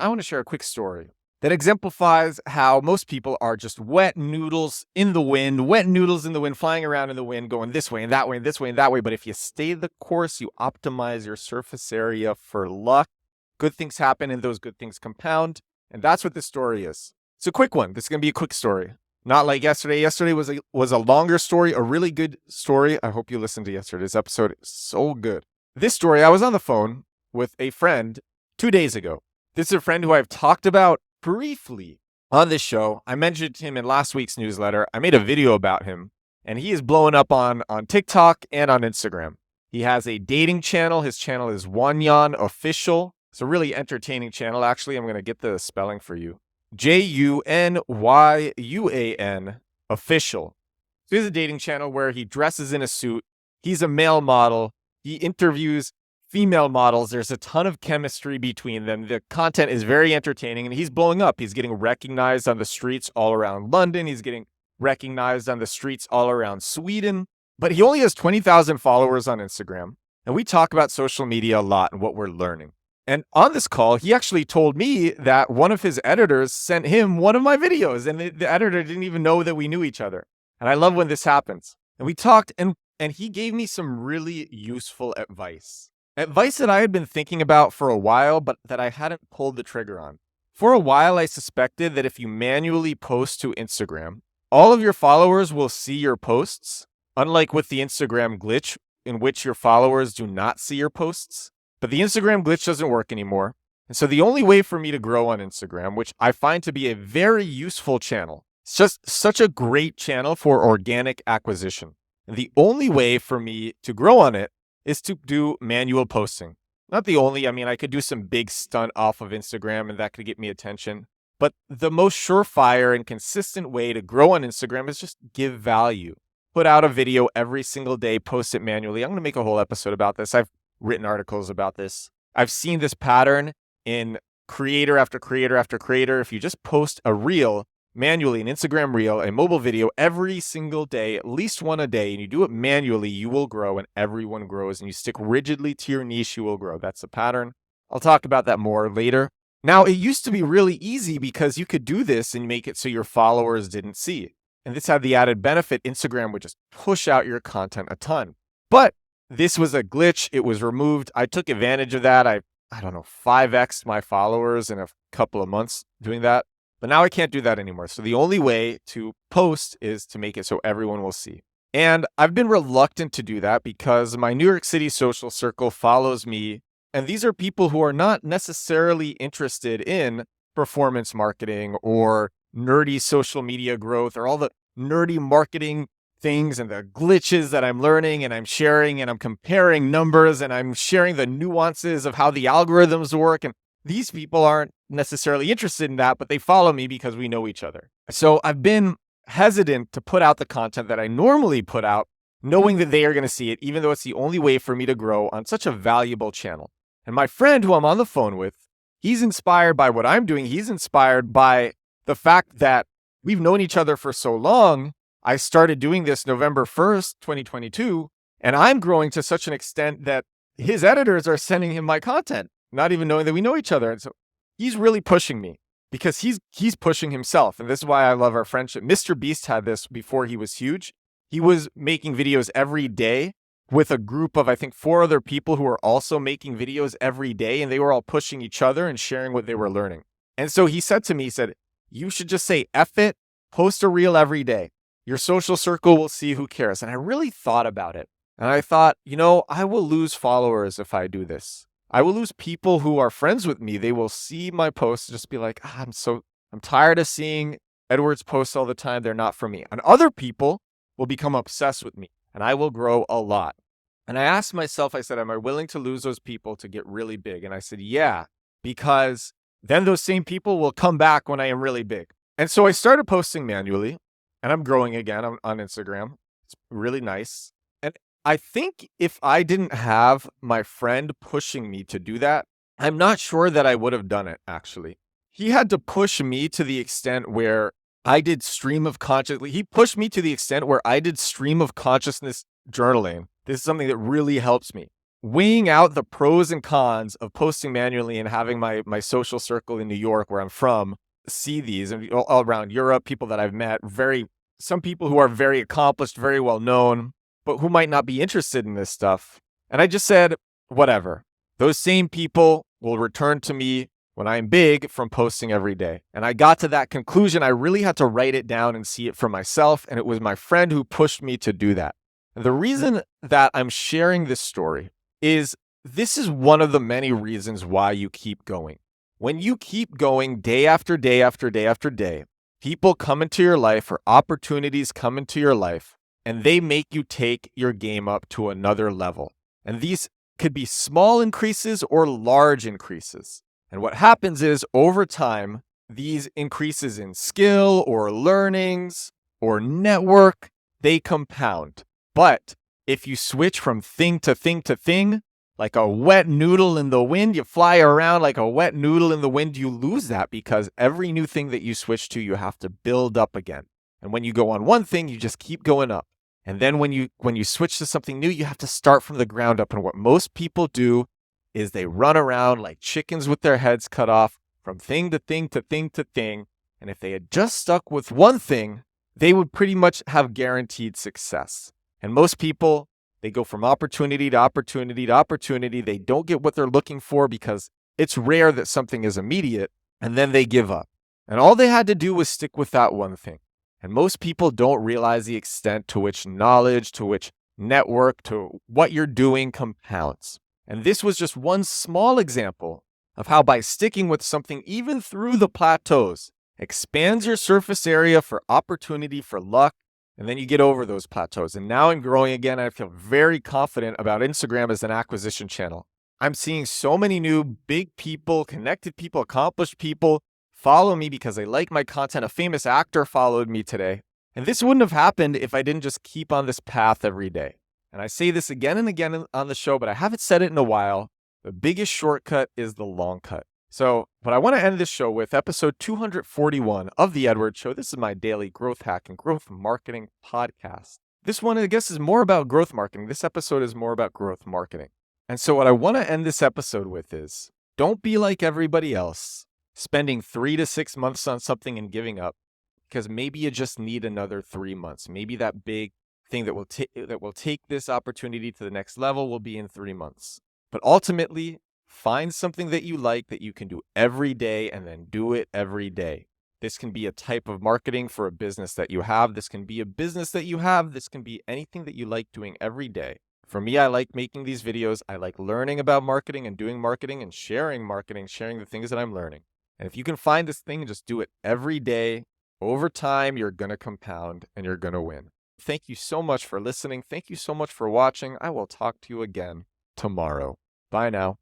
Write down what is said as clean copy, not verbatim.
I want to share a quick story that exemplifies how most people are just wet noodles in the wind, flying around in the wind, going this way and that way and this way and that way. But if you stay the course, you optimize your surface area for luck, good things happen and those good things compound. And that's what this story is. It's a quick one. This is going to be a quick story. Not like yesterday. Yesterday was a longer story, a really good story. I hope you listened to yesterday's episode. It's so good. This story, I was on the phone with a friend 2 days ago. This is a friend who I've talked about briefly on this show. I mentioned him in last week's newsletter. I made a video about him, and he is blowing up on TikTok and on Instagram. He has a dating channel. His channel is Wanyan Official. It's a really entertaining channel, actually. I'm going to get the spelling for you. Junyuan Official. So he has a dating channel where he dresses in a suit. He's a male model. He interviews female models. There's a ton of chemistry between them. The content is very entertaining, and he's blowing up. He's getting recognized on the streets all around London. He's getting recognized on the streets all around Sweden. But he only has 20,000 followers on Instagram. And we talk about social media a lot and what we're learning. And on this call, he actually told me that one of his editors sent him one of my videos, and the editor didn't even know that we knew each other. And I love when this happens. And we talked, and he gave me some really useful advice. Advice that I had been thinking about for a while, but that I hadn't pulled the trigger on. For a while, I suspected that if you manually post to Instagram, all of your followers will see your posts, unlike with the Instagram glitch, in which your followers do not see your posts. But the Instagram glitch doesn't work anymore. And so the only way for me to grow on Instagram, which I find to be a very useful channel, it's just such a great channel for organic acquisition. And the only way for me to grow on it is to do manual posting. Not the only, I could do some big stunt off of Instagram and that could get me attention. But the most surefire and consistent way to grow on Instagram is just give value. Put out a video every single day, post it manually. I'm going to make a whole episode about this. I've written articles about this. I've seen this pattern in creator after creator after creator. If you just post a reel manually, an Instagram reel, a mobile video every single day, at least one a day, and you do it manually, you will grow and everyone grows. And you stick rigidly to your niche, you will grow. That's the pattern. I'll talk about that more later. Now, it used to be really easy because you could do this and make it so your followers didn't see it. And this had the added benefit, Instagram would just push out your content a ton. But this was a glitch. It was removed. I took advantage of that. I 5x'd my followers in a couple of months doing that. But now I can't do that anymore. So the only way to post is to make it so everyone will see. And I've been reluctant to do that because my New York City social circle follows me. And these are people who are not necessarily interested in performance marketing or nerdy social media growth or all the nerdy marketing things and the glitches that I'm learning and I'm sharing and I'm comparing numbers and I'm sharing the nuances of how the algorithms work. And these people aren't necessarily interested in that, but they follow me because we know each other. So I've been hesitant to put out the content that I normally put out, knowing that they are going to see it, even though it's the only way for me to grow on such a valuable channel. And my friend who I'm on the phone with, he's inspired by what I'm doing. He's inspired by the fact that we've known each other for so long. I started doing this November 1st, 2022, and I'm growing to such an extent that his editors are sending him my content, not even knowing that we know each other. And so he's really pushing me because he's pushing himself. And this is why I love our friendship. Mr. Beast had this before he was huge. He was making videos every day with a group of, I think, 4 other people who were also making videos every day, and they were all pushing each other and sharing what they were learning. And so he said to me, you should just say, F it, post a reel every day. Your social circle will see, who cares. And I really thought about it. And I thought, I will lose followers if I do this. I will lose people who are friends with me. They will see my posts and just be like, I'm tired of seeing Edward's posts all the time. They're not for me. And other people will become obsessed with me and I will grow a lot. And I asked myself, I said, am I willing to lose those people to get really big? And I said, yeah, because then those same people will come back when I am really big. And so I started posting manually. And I'm growing again on Instagram. It's really nice. And I think if I didn't have my friend pushing me to do that, I'm not sure that I would have done it, actually. He had to push me to the extent where I did stream of consciousness. He pushed me to the extent where I did stream of consciousness journaling. This is something that really helps me. weighing out the pros and cons of posting manually and having my social circle in New York, where I'm from, see these, and all around Europe, people that I've met, some people who are very accomplished, very well known, but who might not be interested in this stuff. And I just said, whatever. Those same people will return to me when I'm big from posting every day. And I got to that conclusion. I really had to write it down and see it for myself. And it was my friend who pushed me to do that. And the reason that I'm sharing this story is this is one of the many reasons why you keep going. When you keep going day after day after day after day, people come into your life or opportunities come into your life and they make you take your game up to another level. And these could be small increases or large increases. And what happens is over time, these increases in skill or learnings or network, they compound. But if you switch from thing to thing to thing, like a wet noodle in the wind, you fly around like a wet noodle in the wind, you lose that because every new thing that you switch to, you have to build up again. And when you go on one thing, you just keep going up. And then when you switch to something new, you have to start from the ground up. And what most people do is they run around like chickens with their heads cut off from thing to thing to thing to thing. And if they had just stuck with one thing, they would pretty much have guaranteed success. And most people, they go from opportunity to opportunity to opportunity. They don't get what they're looking for because it's rare that something is immediate, and then they give up. And all they had to do was stick with that one thing. And most people don't realize the extent to which knowledge, to which network, to what you're doing compounds. And this was just one small example of how by sticking with something, even through the plateaus, expands your surface area for opportunity, for luck, and then you get over those plateaus. And now I'm growing again. I feel very confident about Instagram as an acquisition channel. I'm seeing so many new big people, connected people, accomplished people follow me because they like my content. A famous actor followed me today. And this wouldn't have happened if I didn't just keep on this path every day. And I say this again and again on the show, but I haven't said it in a while. The biggest shortcut is the long cut. So what I want to end this show with, episode 241 of The Edward Show. This is my daily growth hack and growth marketing podcast. This one, I guess, is more about growth marketing. This episode is more about growth marketing. And so what I want to end this episode with is, don't be like everybody else, spending 3 to 6 months on something and giving up, because maybe you just need another 3 months. Maybe that big thing that will take this opportunity to the next level will be in 3 months. But ultimately, find something that you like that you can do every day and then do it every day. This can be a type of marketing for a business that you have. This can be a business that you have. This can be anything that you like doing every day. For me, I like making these videos. I like learning about marketing and doing marketing and sharing the things that I'm learning. And if you can find this thing, just do it every day. Over time, you're going to compound and you're going to win. Thank you so much for listening. Thank you so much for watching. I will talk to you again tomorrow. Bye now.